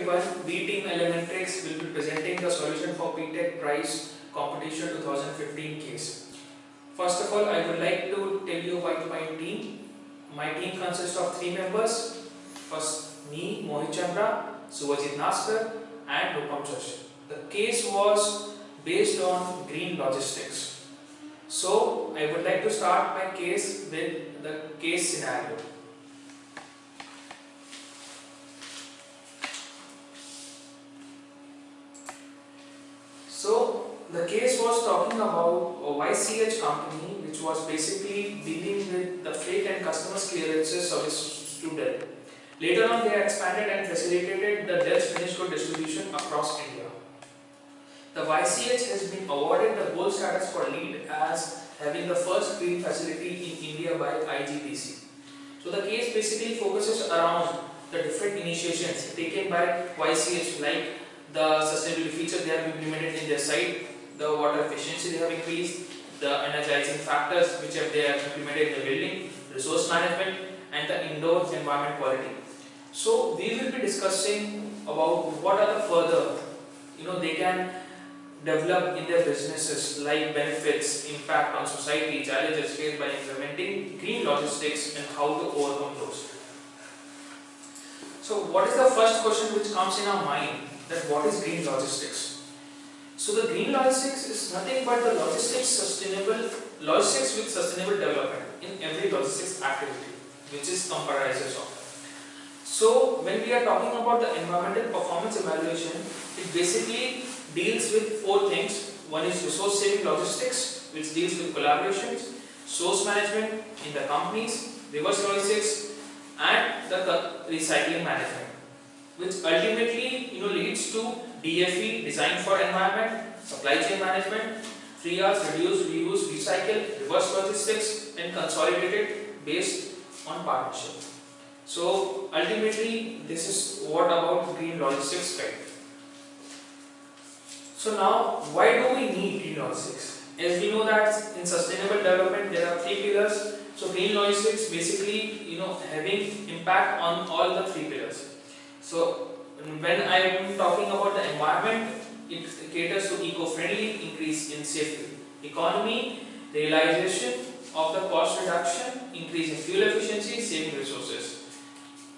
everyone. We Team Elementrix will be presenting the solution for PTech Prize Competition 2015 case. First of all, I would like to tell you about my team. My team consists of 3 members. First, me, Mohit Chandra, Subhajit Naskar, and Rupam Joshi. The case was based on green logistics. So, I would like to start my case with the case scenario. So, the case was talking about a YCH company which was basically dealing with the freight and customs clearances service to Dell. Later on, they expanded and facilitated the Dell's finished good distribution across India. The YCH has been awarded the gold status for lead as having the first green facility in India by IGBC. So, the case basically focuses around the different initiatives taken by YCH, like the sustainability features they have implemented in their site, the water efficiency they have increased, the energizing factors which they have implemented in the building, resource management, and the indoor environment quality. So we will be discussing about what are the further they can develop in their businesses, like benefits, impact on society, challenges faced by implementing green logistics, and how to overcome those. So what is the first question which comes in our mind? That what is green logistics? So the green logistics is nothing but the logistics with sustainable development in every logistics activity, which is comprises of. So when we are talking about the environmental performance evaluation, it basically deals with 4 things. One is resource saving logistics, which deals with collaborations, source management in the companies, reverse logistics, and the recycling management, which ultimately leads to DFE, design for environment, supply chain management, 3 R's, reduce, reuse, recycle, reverse logistics, and consolidated based on partnership. So ultimately this is what about green logistics kind. So now why do we need green logistics? As we know that in sustainable development there are 3 pillars. So green logistics basically having impact on all the 3 pillars. So when I am talking about the environment, it caters to eco-friendly, increase in safety, economy, realization of the cost reduction, increase in fuel efficiency, saving resources.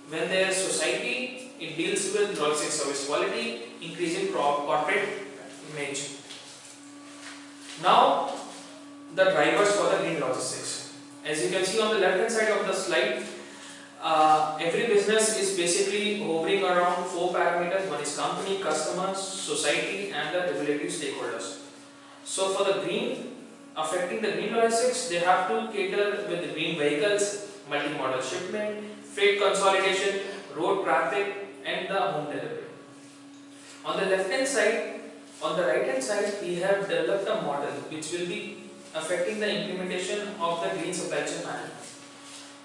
When there is society, it deals with logistics service quality, increase in corporate image. Now the drivers for the green logistics. As you can see on the left hand side of the slide, every business is basically hovering around 4 parameters. One is company, customers, society, and the regulatory stakeholders. So for the green, affecting the green logistics, they have to cater with the green vehicles, multi-modal shipment, freight consolidation, road traffic, and the home delivery. On the left hand side, on the right hand side, we have developed a model which will be affecting the implementation of the green supply chain management.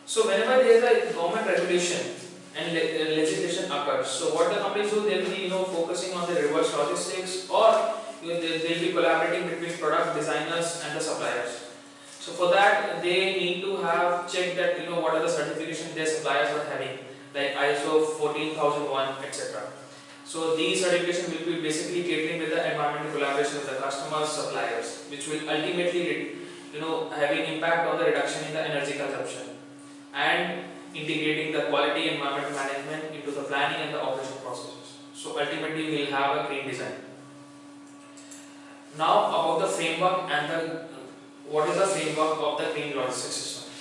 So whenever there is a government regulation and legislation occurs, so what the companies do, they will be focusing on the reverse logistics, or they will be collaborating between product designers and the suppliers. So for that they need to have checked that what are the certifications their suppliers are having, like ISO 14001, etc. So these certifications will be basically catering with the environmental collaboration with the customers, suppliers, which will ultimately having impact on the reduction in the energy consumption and integrating the quality environmental management into the planning and the operation processes. So ultimately we will have a green design. Now about the framework and what is the framework of the green logistics system.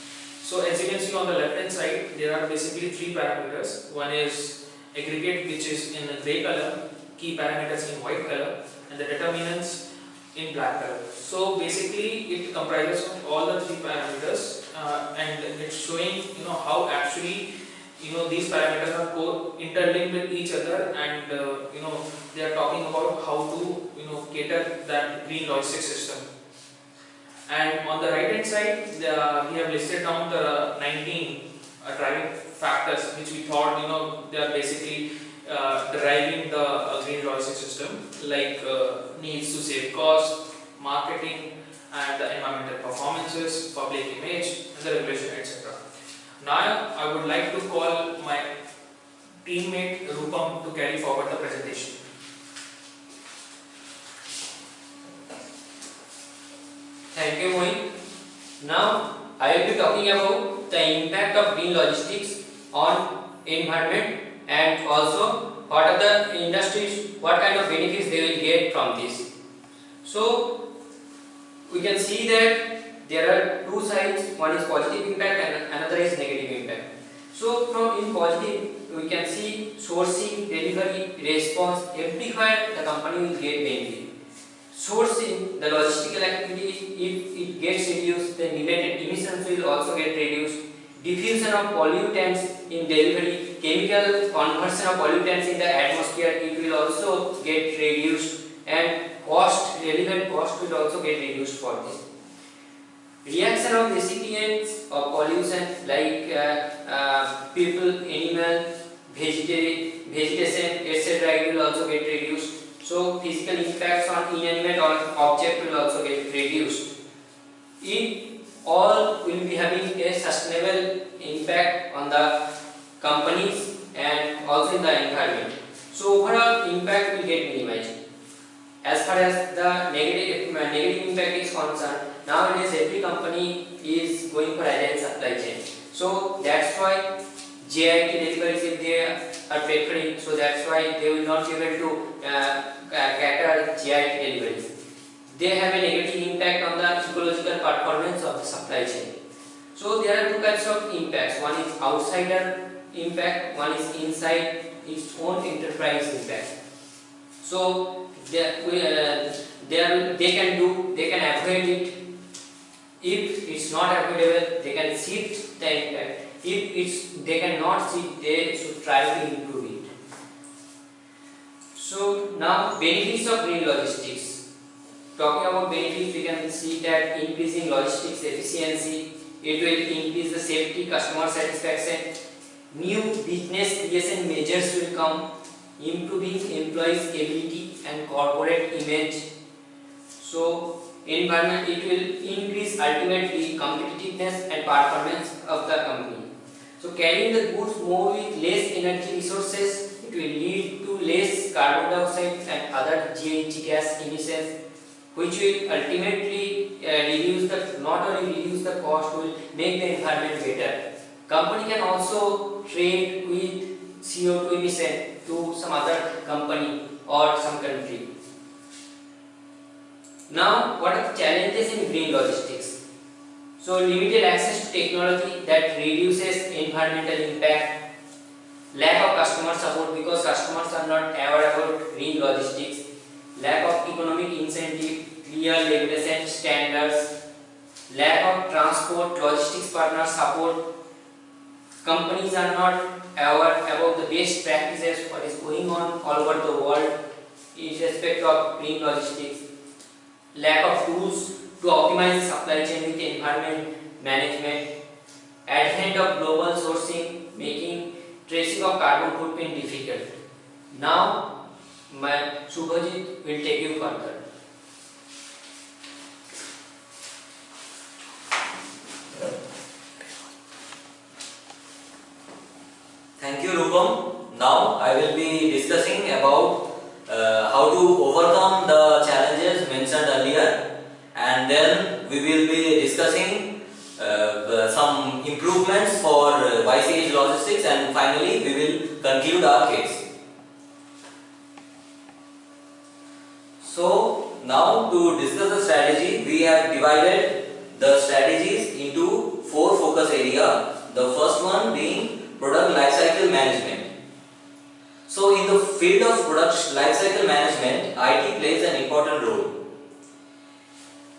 So as you can see on the left hand side, there are basically 3 parameters. One is aggregate, which is in grey color, key parameters in white color, and the determinants in black color. So basically it comprises of all the 3 parameters, and it's showing how actually these parameters are interlinked with each other, and they are talking about how to cater that green logistics system. And on the right hand side, we have listed down the 19 driving factors which we thought they are basically driving the green logistics system, like needs to save cost, marketing, and the environmental performances, public image, and the regulation, etc. Now I would like to call my teammate Rupam to carry forward the presentation. Thank you, Mohit. Now I will be talking about the impact of green logistics on environment and also what are the industries, what kind of benefits they will get from this. So we can see that there are two sides, one is positive impact and another is negative impact. So from in positive we can see sourcing, delivery, response, everywhere the company will get benefit. Sourcing, the logistical activity, if it gets reduced, then related emissions will also get reduced. Diffusion of pollutants in delivery, chemical conversion of pollutants in the atmosphere, it will also get reduced, and cost, relevant cost will also get reduced for this. Reaction of recipients of pollution like people, animal, vegetation, etc. it will also get reduced. So physical impacts on inanimate object will also get reduced. It all will be having a sustainable impact on the companies and also in the environment. So overall impact will get minimized. As far as the negative impact is concerned, nowadays every company is going for agile supply chain. So that's why JIT deliveries if they are preferring, so that's why they will not be able to cater JIT deliveries. They have a negative impact on the ecological performance of the supply chain. So there are two types of impacts. One is outsider impact, one is inside its own enterprise impact. So they can avoid it. If it's not avoidable, they can shift the impact. If they cannot shift, they should try to improve it. So now benefits of green logistics. Talking about benefits, we can see that increasing logistics efficiency, it will increase the safety, customer satisfaction, new business creation measures will come, improving employees' ability and corporate image. So environment, it will increase ultimately competitiveness and performance of the company. So carrying the goods more with less energy resources, it will lead to less carbon dioxide and other GHG gas emissions, which will ultimately not only reduce the cost, will make the environment better. Company can also trade with CO2 emission to some other company or some country. Now, what are the challenges in green logistics? So, limited access to technology that reduces environmental impact, lack of customer support because customers are not aware about green logistics, lack of economic incentive, clear regulation standards, lack of transport logistics partner support. Companies are not aware about the best practices, what is going on all over the world in respect of green logistics. Lack of tools to optimize the supply chain with environment management, advent of global sourcing making tracing of carbon footprint difficult. Now, Subhajit will take you further. Thank you, Rupam. Now I will be discussing about how to overcome the challenges mentioned earlier, and then we will be discussing some improvements for YCH logistics, and finally we will conclude our case. So now to discuss the strategy, we have divided the strategies into 4 focus areas. The first one being product lifecycle management. So in the field of product lifecycle management, IT plays an important role.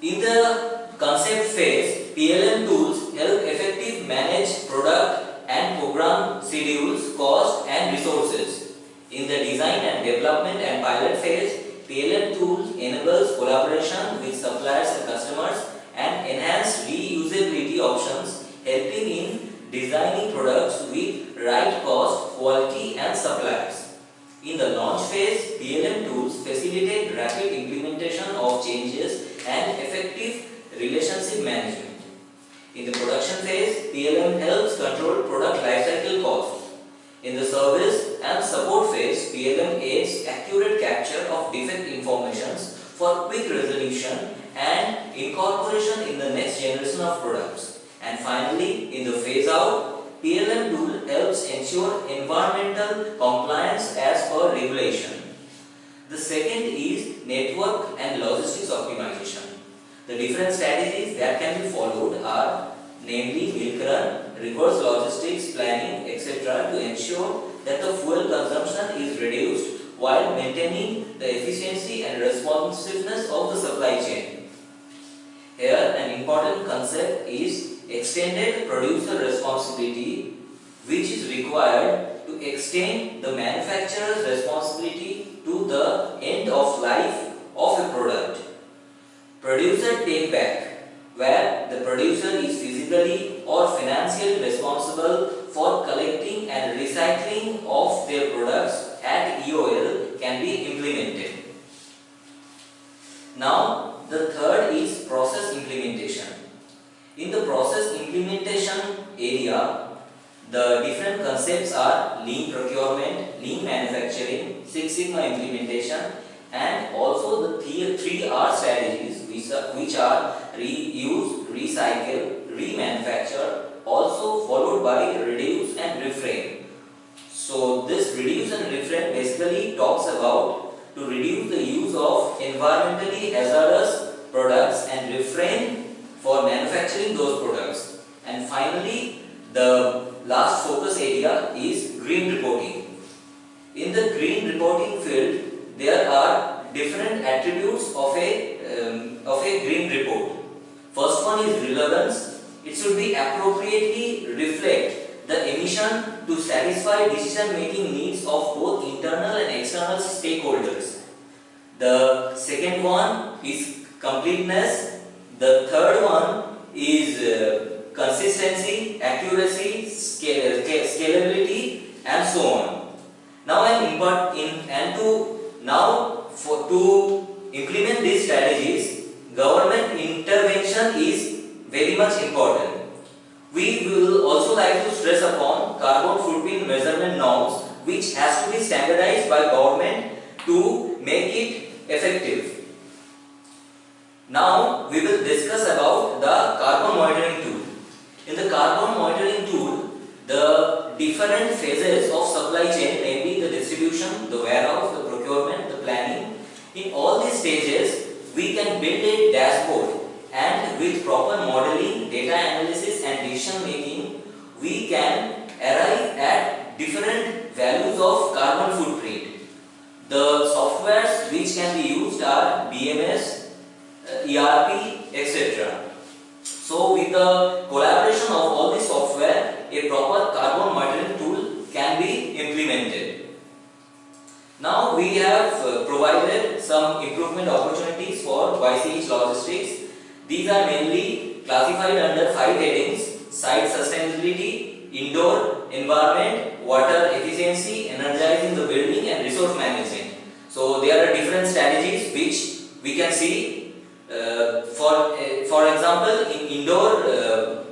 In the concept phase, PLM tools help effectively manage product and program schedules, cost and resources. In the design and development and pilot phase, PLM tools enables collaboration with suppliers and customers and enhance reusability options, helping in designing products with right cost, quality and suppliers. In the launch phase, PLM tools facilitate rapid implementation of changes and effective relationship management. In the production phase, PLM helps control product lifecycle costs. In the service, and support phase, PLM aids accurate capture of defect informations for quick resolution and incorporation in the next generation of products. And finally, in the phase out, PLM tool helps ensure environmental compliance as per regulation. The second is network and logistics optimization. The different strategies that can be followed are namely milk run, reverse logistics planning, etc. to ensure that the fuel consumption is reduced while maintaining the efficiency and responsiveness of the supply chain. Here an important concept is extended producer responsibility, which is required to extend the manufacturer's responsibility to the end of life of a product. Producer take back, where the producer is physically or financially responsible for collecting and recycling of their products at EOL, can be implemented. Now the third is process implementation. In the process implementation area, the different concepts are lean procurement, lean manufacturing, Six Sigma implementation, and also the 3R strategies, which are reuse, recycle, remanufacture, also followed by reduce and refrain. So this reduce and refrain basically talks about to reduce the use of environmentally hazardous products and refrain for manufacturing those products. And finally, the last focus area is green reporting. In the green reporting field, there are different attributes of a green report. First one is relevance. It should be appropriately reflect the emission to satisfy decision making needs of both internal and external stakeholders. The second one is completeness. The third one is consistency, accuracy, scalability, and so on. Now to implement these strategies, government intervention is very much important. We will also like to stress upon carbon footprint measurement norms, which has to be standardized by government to make it effective. Now we will discuss about the carbon monitoring tool. In the carbon monitoring tool, the different phases of supply chain, namely the distribution, the warehouse, the procurement, the planning, in all these stages we can build a dashboard, and with proper modeling, data analysis and decision making, we can arrive at different values of carbon footprint. The softwares which can be used are BMS, ERP, etc. So with the collaboration of all this software, a proper carbon monitoring tool can be implemented. Now we have provided some improvement opportunities for YCH Logistics. These are mainly classified under 5 headings: site sustainability, indoor environment, water efficiency, energizing the building, and resource management. So there are different strategies which we can see. For example, in indoor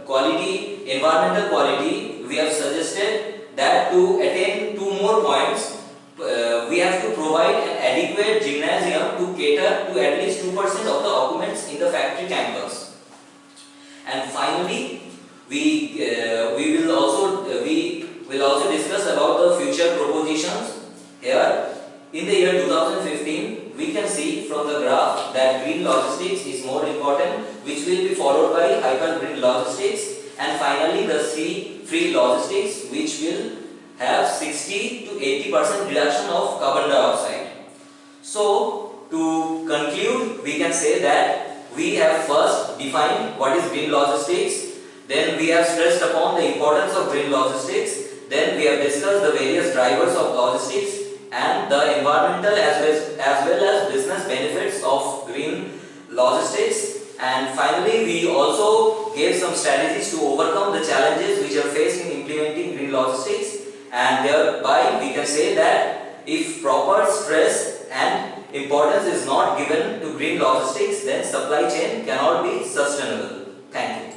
quality, environmental quality, we have suggested that to attain 2 more points, we have to provide an adequate gymnasium to cater to at least 2% of the occupants in the factory campus. And finally, we will also discuss about the future propositions. Here, in the year 2015, we can see from the graph that green logistics is more important, which will be followed by hyper green logistics, and finally the C-free logistics, which will have 60 to 80% reduction of carbon dioxide. So to conclude, we can say that we have first defined what is green logistics, then we have stressed upon the importance of green logistics, then we have discussed the various drivers of logistics and the environmental as well as business benefits of green logistics, and finally we also gave some strategies to overcome the challenges which are faced in implementing green logistics. And thereby we can say that if proper stress and importance is not given to green logistics, then supply chain cannot be sustainable. Thank you.